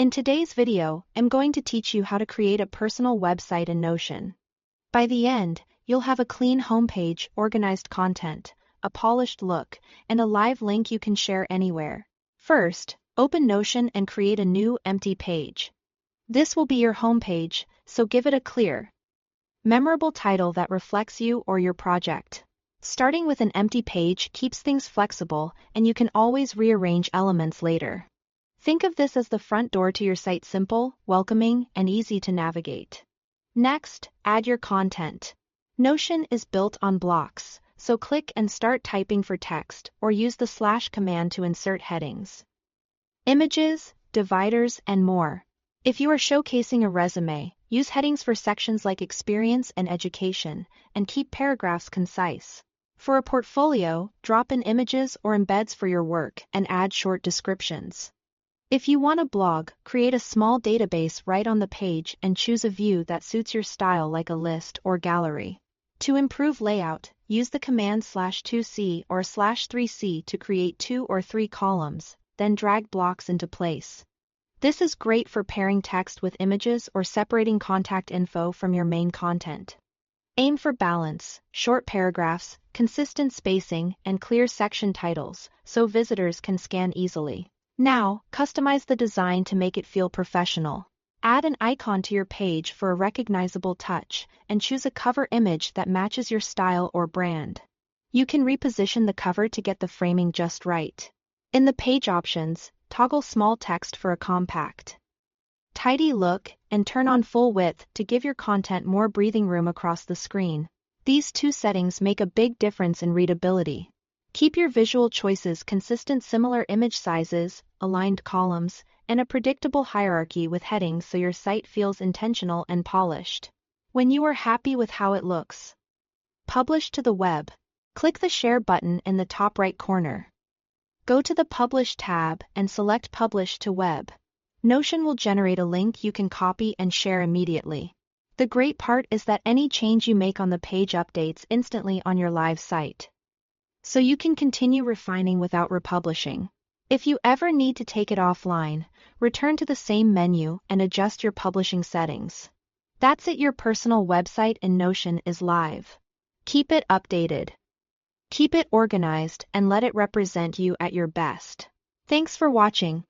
In today's video, I'm going to teach you how to create a personal website in Notion. By the end, you'll have a clean homepage, organized content, a polished look, and a live link you can share anywhere. First, open Notion and create a new, empty page. This will be your homepage, so give it a clear, memorable title that reflects you or your project. Starting with an empty page keeps things flexible, and you can always rearrange elements later. Think of this as the front door to your site, simple, welcoming, and easy to navigate. Next, add your content. Notion is built on blocks, so click and start typing for text or use the / command to insert headings, images, dividers, and more. If you are showcasing a resume, use headings for sections like experience and education, and keep paragraphs concise. For a portfolio, drop in images or embeds for your work and add short descriptions. If you want a blog, create a small database right on the page and choose a view that suits your style like a list or gallery. To improve layout, use the command /2c or /3c to create 2 or 3 columns, then drag blocks into place. This is great for pairing text with images or separating contact info from your main content. Aim for balance, short paragraphs, consistent spacing, and clear section titles, so visitors can scan easily. Now, customize the design to make it feel professional. Add an icon to your page for a recognizable touch, and choose a cover image that matches your style or brand. You can reposition the cover to get the framing just right. In the page options, toggle small text for a compact, tidy look, and turn on full width to give your content more breathing room across the screen. These two settings make a big difference in readability. Keep your visual choices consistent, similar image sizes, aligned columns, and a predictable hierarchy with headings so your site feels intentional and polished. When you are happy with how it looks, publish to the web. Click the Share button in the top right corner. Go to the Publish tab and select Publish to Web. Notion will generate a link you can copy and share immediately. The great part is that any change you make on the page updates instantly on your live site, so you can continue refining without republishing. If you ever need to take it offline, return to the same menu and adjust your publishing settings. That's it, your personal website in Notion is live. Keep it updated, keep it organized, and let it represent you at your best. Thanks for watching.